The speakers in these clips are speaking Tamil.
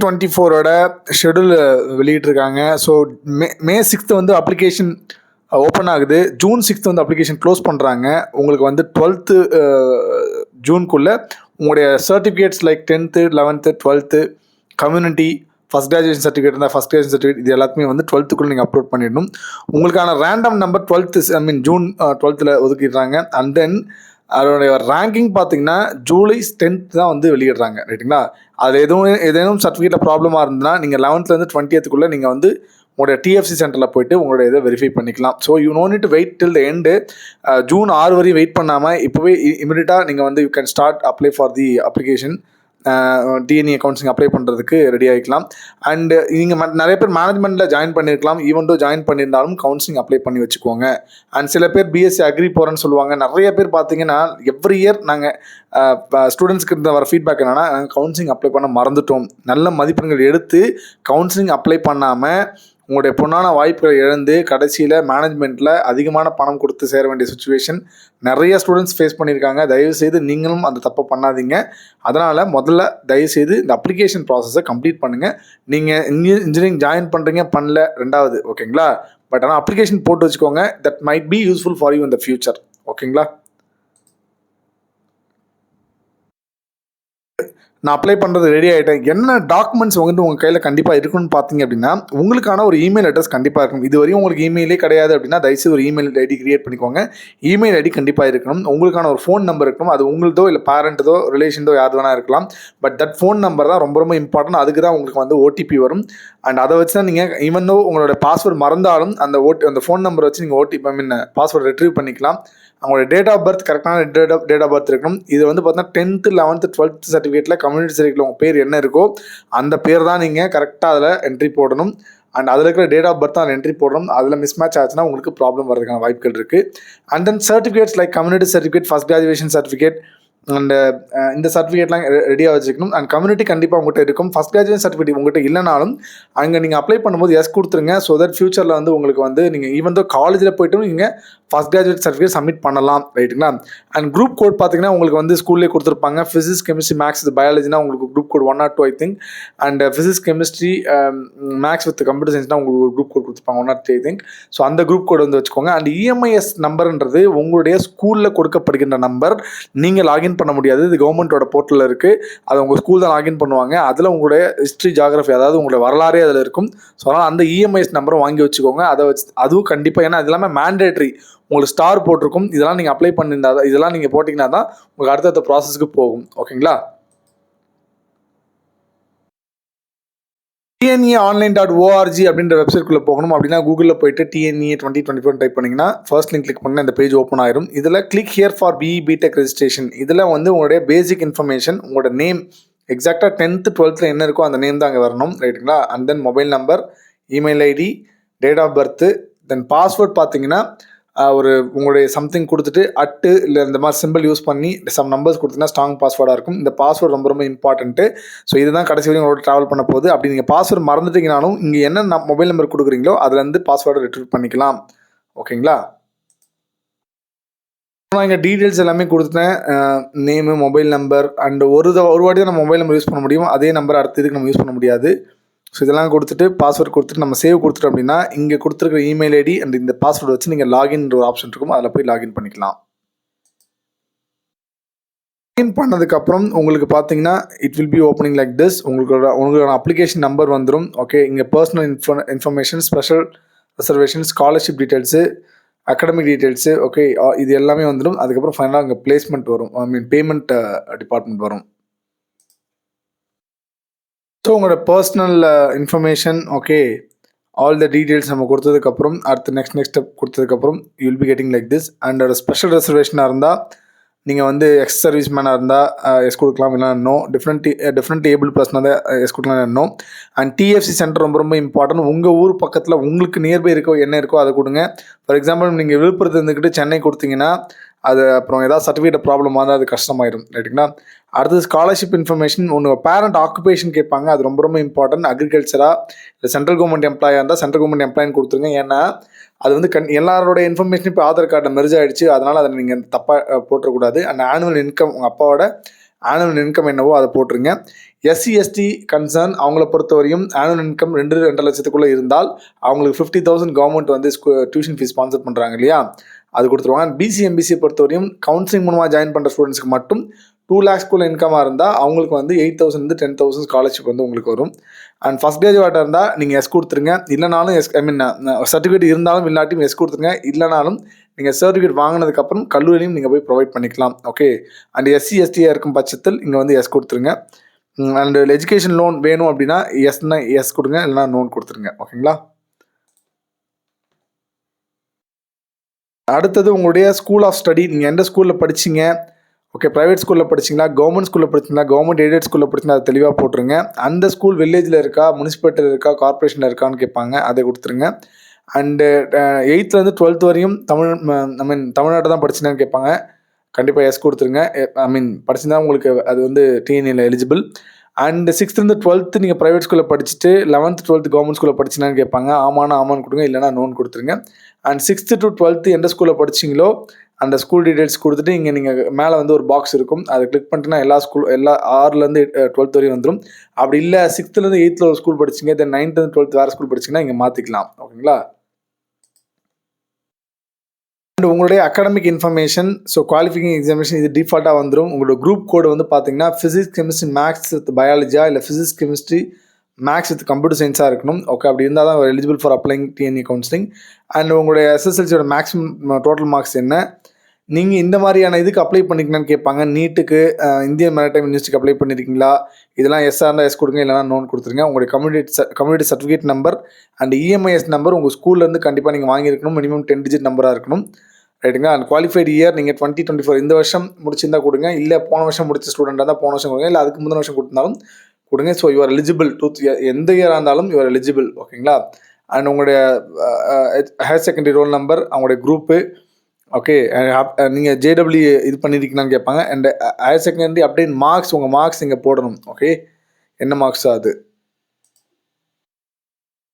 2024ஓட ஷெடியூல் வெளியிட்டிருக்காங்க. ஸோ மே 6th வந்து அப்ளிகேஷன் ஓப்பன் ஆகுது. ஜூன் 6th வந்து அப்ளிகேஷன் க்ளோஸ் பண்ணுறாங்க. உங்களுக்கு வந்து 12th ஜூனுக்குள்ளே உங்களுடைய certificates like 10th 11th 12th community first graduation certificate இருந்தால் ஃபஸ்ட் கிராஜுவேஷன் சர்டிஃபிகேட் இது எல்லாத்துமே வந்து 12th நீங்கள் அப்லோட் பண்ணிடணும். உங்களுக்கான random number 12th June 12th ஒதுக்கிடுறாங்க. அண்ட் தென் அதோடைய ரேங்கிங் பார்த்தீங்கன்னா ஜூலை 10th தான் வந்து வெளியிடுறாங்க. ரைட்டுங்களா? அது ஏதேனும் சர்டிஃபிகேட்டில் ப்ராப்ளமாக இருந்ததுன்னா நீங்கள் 11th 20th நீங்கள் வந்து உங்களுடைய டிஎஃப்சி சென்டரில் போய்ட்டு உங்களுடைய இதை வெரிஃபை பண்ணிக்கலாம். So you know need to wait till the end. June 6 வரையும் வெயிட் பண்ணாமல் இப்போவே இமிடியட்டாக நீங்கள் வந்து you can start apply for the application. TNE counselling apply பண்ணுறதுக்கு ரெடி ஆகிக்கலாம். அண்டு நீங்கள் நிறைய பேர் மேனேஜ்மெண்ட்டில் ஜாயின் பண்ணியிருக்கலாம். ஈவன் தோ ஜாயின் பண்ணியிருந்தாலும் கவுன்சிலிங் அப்ளை பண்ணி வச்சுக்கோங்க. அண்ட் சில பேர் பிஎஸ்சி அக்ரி போகிறேன்னு சொல்லுவாங்க. நிறைய பேர் பார்த்தீங்கன்னா எவ்ரி இயர் நாங்கள் ஸ்டூடெண்ட்ஸ்க்கு இருந்த வர ஃபீட்பேக் என்னென்னா, நாங்கள் கவுன்சிலிங் அப்ளை பண்ண மறந்துட்டோம். நல்ல மதிப்பெண்கள் எடுத்து கவுன்சிலிங் அப்ளை பண்ணாமல் உங்களுடைய பொண்ணான வாய்ப்புகளை இழந்து கடைசியில் மேனேஜ்மெண்ட்டில் அதிகமான பணம் கொடுத்து சேர வேண்டிய சுச்சுவேஷன் நிறைய ஸ்டூடெண்ட்ஸ் ஃபேஸ் பண்ணியிருக்காங்க. தயவுசெய்து நீங்களும் அந்த தப்பை பண்ணாதீங்க. அதனால் முதல்ல தயவுசெய்து இந்த அப்ளிகேஷன் ப்ராசஸை கம்ப்ளீட் பண்ணுங்கள். நீங்கள் இன்ஜினியரிங் ஜாயின் பண்ணுறீங்க பண்ணல ரெண்டாவது, ஓகேங்களா? பட் ஆனால் அப்ளிகேஷன் போட்டு வச்சுக்கோங்க. That might be useful for you in the future. ஓகேங்களா? நான் அப்ளை பண்ணுறது ரெடி ஆகிட்டேன். என்ன டாக்குமெண்ட்ஸ் வந்து உங்கள் கையில் கண்டிப்பாக இருக்குன்னு பார்த்தீங்க அப்படின்னா, உங்களுக்கான ஒரு இமெயில் அட்ரஸ் கண்டிப்பாக இருக்கணும். இது வரையும் உங்களுக்கு இமெயிலே கிடையாது அப்படின்னா தயவுசெய்து ஒரு இமெயில் ஐடி கிரியேட் பண்ணிக்கோங்க. இமெயில் ஐடி கண்டிப்பாக இருக்கணும். உங்களுக்கான ஒரு ஃபோன் நம்பர் இருக்கணும். அது உங்களதோ இல்லை பேரண்ட்டதோ ரிலேஷன்தோ யார் வேணா இருக்கலாம். பட் தட் ஃபோன் நம்பர் தான் ரொம்ப ரொம்ப இம்பார்ட்டன்ட். அதுக்கு தான் உங்களுக்கு வந்து ஓடிபி வரும். அண்ட் அதை வச்சு தான் நீங்கள் ஈவன் தோ உங்களோட பாஸ்வேர்டு மறந்தாலும் அந்த ஃபோன் நம்பரை வச்சு நீங்கள் பாஸ்வேர்டு ரெட்ரீவ் பண்ணிக்கலாம். அவங்களோட டேட் ஆஃப் பர்த் கரெக்டான டேட் ஆஃப் பர்த் இருக்கணும். இது வந்து பார்த்தீங்கன்னா 10th 11th 12th சர்டிஃபிகேட்டில் கம்யூனிட்டி சர்டிஃபிகேட்டில் உங்கள் பேர் என்ன இருக்கோ அந்த பேர் தான் நீங்கள் கரெக்டாக அதில் என்ட்ரி போடணும். அண்ட் அதில் இருக்கிற டேட் ஆஃப் பர்த் தான் என்ட்ரி போடணும். அதில் மிஸ் மேட்ச் ஆச்சுன்னா உங்களுக்கு ப்ராப்ளம் வரதுக்கான வாய்ப்புகள் இருக்குது. And then certificates like community certificate, first graduation certificate and இந்த சர்டிஃபிகேட்லாம் ரெடியாக வச்சுக்கணும். அண்ட் கம்யூனிட்டி கண்டிப்பாக உங்கள்கிட்ட இருக்கும். ஃபஸ்ட் கிராஜுவேஷன் சர்டிஃபிகேட் உங்கள்கிட்ட இல்லைனாலும் அங்கே நீங்கள் அப்ளை பண்ணும்போது எஸ் கொடுத்துருங்க. ஸோ தட் ஃபியூச்சரில் வந்து உங்களுக்கு வந்து நீங்கள் ஈவன் தோ காலேஜில் போய்ட்டும் நீங்கள் ஃபஸ்ட் கிராஜுவேட் சர்டிஃபிகேட் சப்மிட் பண்ணலாம். ரைட்டுங்களா? அண்ட் குரூப் கோட் பார்த்தீங்கன்னா உங்களுக்கு வந்து ஸ்கூல்லேயே கொடுத்துருப்பாங்க. ஃபிசிக்ஸ், கெமிஸ்ட்ரி, மேக்ஸ், இது பயாலஜினா உங்களுக்கு group code 1 or 2 I think. And physics, chemistry, maths with computer சயின்ஸ்னால் உங்களுக்கு ஒரு குரூப் கோட் கொடுத்துருப்பாங்க 1 or 3 ஐ திங்க். ஸோ அந்த குரூப் கோட் வந்து வச்சுக்கோங்க. அண்ட் இஎம்ஐஎஸ் நம்பர்ன்றது உங்களுடைய ஸ்கூலில் கொடுக்கப்படுகின்ற நம்பர். நீங்கள் லாகின் பண்ண முடியாது. இது கவர்மெண்ட்டோட போர்ட்டலில் இருக்குது. அதை உங்கள் ஸ்கூல் தான் லாகின் பண்ணுவாங்க. அதில் உங்களுடைய ஹிஸ்ட்ரி, ஜாகிரஃபி, அதாவது உங்களுடைய வரலாறே அதில் இருக்கும். ஸோ அதனால் அந்த இஎம்ஐஎஸ் நம்பரை வாங்கி வச்சுக்கோங்க. அதை வச்சு அதுவும் கண்டிப்பாக, ஏன்னா அது எல்லாமே மேண்டேட்ரி. உங்களுக்கு ஸ்டார் போட்டிருக்கும். இதெல்லாம் நீங்கள் அப்ளை பண்ணியிருந்தா தான், இதெல்லாம் நீங்கள் போட்டிங்கன்னா தான் உங்களுக்கு அடுத்த ப்ராசஸ்க்கு போகும். ஓகேங்களா? TNEonline.org அப்படின்ற வெப்சைட்குள்ளே போகணும். அப்படின்னா கூகுளில் போய்ட்டு TNE 2024 டைப் பண்ணிங்கன்னா ஃபர்ஸ்ட் லிங்க் கிளிக் பண்ணால் இந்த பேஜ் ஓப்பன் ஆயிரும். இதில் click here for BE BTech registration. இதில் வந்து உங்களுடைய பேசிக் இன்ஃபர்மேஷன், உங்களோட நேம் எக்ஸாக்டாக 10th 12th என்ன இருக்கோ அந்த நேம் தான் அங்கே வரணும். ரைட்டுங்களா? And then mobile number, email ID, date of birth, then password பார்த்தீங்கன்னா ஒரு உங்களுடைய சம்திங் கொடுத்துட்டு அட்டு இல்லை இந்த மாதிரி சிம்பிள் யூஸ் பண்ணி சம் நம்பர்ஸ் கொடுத்தீங்கன்னா ஸ்ட்ராங் பாஸ்வேர்டாக இருக்கும். இந்த பாஸ்வேர்டு ரொம்ப ரொம்ப இம்பார்ட்டன்ட்டு. ஸோ இதுதான் கடைசி வரையும் உங்களோட ட்ராவல் பண்ண போகுது. அப்படி நீங்கள் பாஸ்வேர்டு மறந்துட்டீங்கனாலும் இங்கே என்ன மொபைல் நம்பர் கொடுக்குறீங்களோ அதுலேருந்து பாஸ்வேர்டை ரிட்ரீவ் பண்ணிக்கலாம். ஓகேங்களா? நான் இங்கே டீட்டெயில்ஸ் எல்லாமே கொடுத்துட்டேன். நேமு, மொபைல் நம்பர் அண்ட் ஒரு வாட்டி தான் நம்ம மொபைல் நம்பர் யூஸ் பண்ண முடியும். அதே நம்பர் அடுத்த இதுக்கு நம்ம யூஸ் பண்ண முடியாது. ஸோ இதெல்லாம் கொடுத்துட்டு பாஸ்வேர்ட் கொடுத்துட்டு நம்ம சேவ் கொடுத்துட்டோம் அப்படின்னா இங்கே கொடுத்துருக்கிற இமெயில் ஐடி அண்ட் இந்த பாஸ்வேர்டு வச்சு நீங்கள் லாகின்ன்ற ஒரு ஆப்ஷன் இருக்கும். அதில் போய் லாகின் பண்ணிக்கலாம். லாகின் பண்ணதுக்கப்புறம் உங்களுக்கு பார்த்தீங்கன்னா it will be opening like this. உங்களோட அப்ளிகேஷன் நம்பர் வந்துடும். ஓகே, இங்கே personal information, special reservation, scholarship details, academic details, okay, இது எல்லாமே வந்துடும். அதுக்கப்புறம் ஃபைனலாக அங்கே பிளேஸ்மெண்ட் வரும், பேமெண்ட் டிபார்ட்மெண்ட் வரும். ஸோ உங்களோட personal information, okay, all the details நம்ம கொடுத்ததுக்கப்புறம் அடுத்து நெக்ஸ்ட் ஸ்டெப் கொடுத்ததுக்கப்புறம் you will be getting like this. And ஒரு ஸ்பெஷல் ரிசர்வேஷனாக இருந்தால் நீங்கள் வந்து எக்ஸ் சர்வீஸ் மேனாக இருந்தால் எஸ் கொடுக்கலாம், இல்லைனா நோ. டிஃப்ரெண்ட் ஏபிள் பர்சனாக தான் எஸ் கொடுக்கலாம், நோ. அண்ட் டிஎஃப்சி சென்டர் ரொம்ப ரொம்ப இம்பார்ட்டன்ட். உங்கள் ஊர் பக்கத்தில் உங்களுக்கு நியர்பை இருக்கோ என்ன இருக்கோ அதை கொடுங்க. ஃபார் எக்ஸாம்பிள் நீங்கள் விழுப்புரத்தில் இருந்துக்கிட்டு சென்னை கொடுத்தீங்கன்னா அது அப்புறம் ஏதாவது சர்டிஃபிகேட் ப்ராப்ளமாக இருந்தால் அது கஷ்டமாயிடும். ரைட்டுங்களா? அடுத்தது ஸ்காலர்ஷிப் இன்ஃபர்மேஷன். ஒன்று பேரண்ட் ஆக்குபேஷன் கேட்பாங்க. அது ரொம்ப ரொம்ப இம்பார்ட்டன்ட். அக்ரிகல்ச்சராக இல்லை சென்ட்ரல் கவர்மெண்ட் எம்ப்ளாயாக இருந்தால் சென்ட்ரல் கவர்மெண்ட் எம்ப்ளாயின்னு கொடுத்துருங்க. ஏன்னா அது வந்து எல்லாரோட இன்ஃபர்மேஷன் இப்போ ஆதார் கார்டில் மெர்ஜ் ஆகிடுச்சு. அதனால் அதை நீங்கள் தப்பாக போட்டக்கூடாது. அண்ட் ஆனுவல் இன்கம், உங்கள் அப்பாவோட ஆனுவல் இன்கம் என்னவோ அதை போட்டுருங்க. எஸ்சி எஸ்டி கன்சர்ன் அவங்கள பொறுத்தவரையும் ஆனுவல் இன்கம் 2 லட்சத்துக்குள்ளே இருந்தால் அவங்களுக்கு 50,000 கவர்மெண்ட் வந்து டியூஷன் ஃபீஸ் ஸ்பான்சர் பண்ணுறாங்க இல்லையா, அது கொடுத்துருவாங்க. பிசி எம்பிசி பொறுத்தவரையும் கவுன்சிலிங் மூலமாக ஜாயின் பண்ணுற ஸ்டூடெண்ட்ஸ்க்கு மட்டும் 2 lakhsக்குள்ள இன்கமாக இருந்தால் அவங்களுக்கு வந்து 8,000 10,000 ஸ்காலர்ஷிப் வந்து உங்களுக்கு வரும். அண்ட் ஃபஸ்ட் கிராஜுவேட்டாக இருந்தால் நீங்கள் எஸ் கொடுத்துருங்க. இல்லைனாலும் சர்டிஃபிகேட் இருந்தாலும் இல்லாட்டியும் எஸ் கொடுத்துருங்க. இல்லைனாலும் நீங்கள் சர்டிஃபிகேட் வாங்கினதுக்கப்புறம் கல்லூரியிலையும் நீங்கள் போய் ப்ரொவைட் பண்ணிக்கலாம். ஓகே. அண்ட் எஸ்சி எஸ்டியாக இருக்கும் பட்சத்தில் இங்கே வந்து எஸ் கொடுத்துருங்க. அண்ட் எஜுகேஷன் லோன் வேணும் அப்படின்னா எஸ்னா எஸ் கொடுங்க, இல்லைனா நோன் கொடுத்துருங்க. ஓகேங்களா. அடுத்தது உங்களுடைய ஸ்கூல் ஆஃப் ஸ்டடி. நீங்கள் எந்த ஸ்கூலில் படிச்சிங்க, ஓகே, ப்ரைவேட் ஸ்கூலில் படிச்சிங்களா, கவர்மெண்ட் ஸ்கூலில் படிச்சிங்களா, கவர்மெண்ட் எய்டட் ஸ்கூலில் படிச்சிங்களா, அதை தெளிவாக போட்டுருங்க. அந்த ஸ்கூல் வில்லேஜில் இருக்கா, முனிசிபாலிட்டியில் இருக்கா, கார்பரேஷனில் இருக்கான்னு கேட்பாங்க, அதை கொடுத்துருங்க. அண்டு 8th 12th வரையும் தமிழ்நாட்டை தான் படிச்சினான்னு கேட்பாங்க, கண்டிப்பாக எஸ் கொடுத்துருங்க. படிச்சுருந்தா உங்களுக்கு அது வந்து டிஎன்ஏல எலிஜிபிள். அண்ட் 6th 12th நீங்கள் ப்ரைவேட் ஸ்கூலில் படிச்சுட்டு 11th 12th கவர்மெண்ட் ஸ்கூலில் படிச்சினான்னு கேட்பாங்க, ஆமான்னு கொடுங்க, இல்லைனா நோன் கொடுத்துருங்க. அண்ட் 6th to 12th எந்த ஸ்கூலில் படிச்சிங்களோ அந்த ஸ்கூல் டீட்டெயில்ஸ் கொடுத்துட்டு இங்கே நீங்கள் மேலே வந்து ஒரு பாக்ஸ் இருக்கும், அதை கிளிக் பண்ணிட்டுனா எல்லா 6லேருந்து 12th வரையும் வந்துடும். அப்படி இல்லை 6th 8th ஒரு ஸ்கூல் படிச்சிங்க, தென் 9th 12th வேறு ஸ்கூல் படிச்சிங்கன்னா இங்கே மாற்றிக்கலாம். ஓகேங்களா. அண்ட் உங்களுடைய academic information, so qualification examination இது டிஃபால்ட்டாக வந்துடும். உங்களோட குரூப் கோடு வந்து பார்த்தீங்கன்னா ஃபிசிக்ஸ் கெமிஸ்ட்ரி மேக்ஸ் வித் பயாலஜியா இல்லை physics chemistry maths with computer சயின்ஸாக இருக்கணும். ஓகே, அப்படி இருந்தால் தான் eligible for applying TNEA counselling. And உங்களுடைய எஸ்எஸ்எல்சியோட மேக்ஸிமம் டோட்டல் மார்க்ஸ் என்ன, நீங்கள் இந்த மாதிரியான இதுக்கு அப்ளை பண்ணிக்கலான்னு கேட்பாங்க. நீட்டுக்கு, இந்தியன் மேரிடைம் யூனிவர்சிட்டிக்கு அப்ளை பண்ணியிருக்கீங்களா, இதெல்லாம் எஸ்ஸாக இருந்தால் எஸ் கொடுங்க, இல்லைனா நோன் கொடுத்துருங்க. உங்களுடைய community certificate number and EMIS number உங்கள் ஸ்கூல்லேருந்து கண்டிப்பாக நீங்கள் வாங்கியிருக்கணும். மினிமம் 10 digit நம்பராக இருக்கணும். ரைட்டுங்களா. அண்ட் குவாலிஃபைட் இயர் நீங்கள் 2024 இந்த வருஷம் முடிச்சிருந்தா கொடுங்க, இல்லை போன வருஷம் முடிச்ச ஸ்டூடெண்டாக இருந்தால் போன வருஷம் கொடுங்க, இல்லை அதுக்கு முந்தின வருஷம் கொடுத்தாலும் கொடுங்க. ஸோ யூஆர் எலிஜிபிள் எந்த இயராக இருந்தாலும் யூஆர் எலிஜிபிள். ஓகேங்களா. அண்ட் உங்களுடைய ஹையர் செகண்டரி ரோல் நம்பர், அவங்களுடைய குரூப்பு, ஓகே, நீங்கள் ஜேடபிள்யூ இது பண்ணியிருக்கீங்கன்னு கேட்பாங்க. And higher secondary update marks, உங்கள் மார்க்ஸ் இங்கே போடணும். ஓகே, என்ன மார்க்ஸோ அது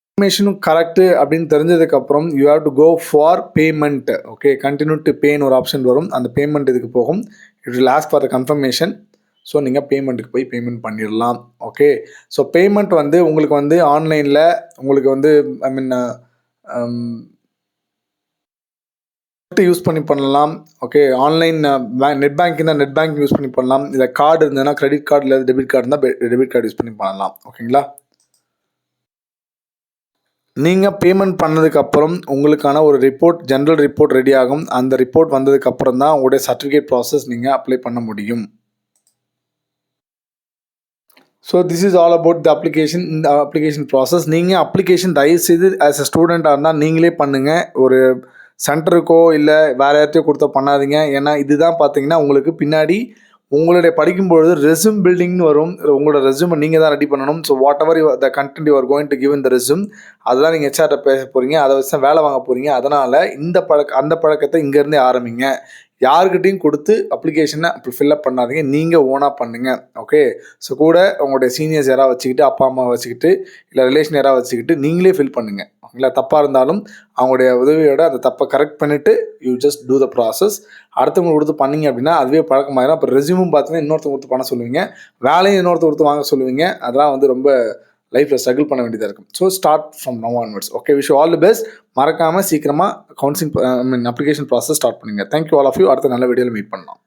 இன்ஃபர்மேஷனும் கரெக்டு அப்படின்னு தெரிஞ்சதுக்கப்புறம் you have to go for payment. Okay, continue to பேன்னு ஒரு ஆப்ஷன் வரும், அந்த பேமெண்ட் இதுக்கு போகும். It will ask for the confirmation. So நீங்கள் பேமெண்ட்டுக்கு போய் பேமெண்ட் பண்ணிடலாம். ஓகே, ஸோ பேமெண்ட் வந்து உங்களுக்கு வந்து ஆன்லைனில் உங்களுக்கு வந்து யூஸ் பண்ணி பண்ணலாம். ஓகே, ஆன்லைன் நெட் பேங்கிங் தான் நெட் பேங்கிங் யூஸ் பண்ணி பண்ணலாம். இல்லை கார்டு இருந்ததுன்னா கிரெடிட் கார்டு இல்லை டெபிட் கார்டு இருந்தால் டெபிட் கார்டு யூஸ் பண்ணி பண்ணலாம். ஓகேங்களா. நீங்கள் பேமெண்ட் பண்ணதுக்கப்புறம் உங்களுக்கான ஒரு ரிப்போர்ட், ஜென்ரல் ரிப்போர்ட் ரெடி ஆகும். அந்த ரிப்போர்ட் வந்ததுக்கப்புறம் தான் உங்களுடைய சர்டிஃபிகேட் ப்ராசஸ் நீங்கள் அப்ளை பண்ண முடியும். So this is all about the application. இந்த அப்ளிகேஷன் ப்ராசஸ் நீங்கள் அப்ளிகேஷன் தயவுசெய்து ஆஸ் அ ஸ்டூடெண்ட்டாக இருந்தால் நீங்களே பண்ணுங்கள். ஒரு சென்டருக்கோ இல்லை வேறு யார்ட்டையோ கொடுத்தா பண்ணாதீங்க. ஏன்னா இதுதான் பார்த்தீங்கன்னா உங்களுக்கு பின்னாடி உங்களுடைய படிக்கும்பொழுது ரெஸ்யூம் பில்டிங்னு வரும். உங்களோட ரெஸ்யூமை நீங்கள் தான் ரெடி பண்ணணும். So what ever the content you are going to give in the resume, அதெல்லாம் நீங்கள் ஹெச்ஆர்ட்ட பேச போகிறீங்க, அதை வச்சு தான் வேலை வாங்க போகிறீங்க. அதனால் அந்த பழக்கத்தை இங்கேருந்தே ஆரம்பிங்க. யாருக்கிட்டையும் கொடுத்து அப்ளிகேஷனை அப்படி ஃபில்அப் பண்ணாதீங்க, நீங்கள் ஓனாக பண்ணுங்கள். ஓகே, ஸோ கூட உங்களுடைய சீனியர்ஸ் யாராவது வச்சுக்கிட்டு, அப்பா அம்மா வச்சுக்கிட்டு, இல்லை ரிலேஷன் யாராவது வச்சுக்கிட்டு நீங்களே ஃபில் பண்ணுங்கள். ஓகேங்களா. தப்பாக இருந்தாலும் அவங்களுடைய உதவியோட அந்த தப்பை கரெக்ட் பண்ணிவிட்டு you just do the process. அடுத்தவங்க கொடுத்து பண்ணிங்க அப்படின்னா அதுவே பழக்கமாயிடும். அப்புறம் ரெஸ்யூமும் பார்த்தீங்கன்னா இன்னொருத்தவங்க கொடுத்து பண்ண சொல்லுவீங்க, வேலையும் இன்னொருத்தர் கொடுத்து வாங்க சொல்லுவீங்க. அதெல்லாம் வந்து ரொம்ப லைஃப்பில் ஸ்ட்ரகிள் பண்ண வேண்டியதாக இருக்கும். So start from now onwards. Okay, wish all the best. மறக்காமல் சீக்கிரமாக கவுன்சிலிங் அப்ளிகேஷன் ப்ராசஸ் ஸ்டார்ட் பண்ணுங்கள். Thank you all of you. அடுத்த நல்ல வீடியோவில் மீட் பண்ணலாம்.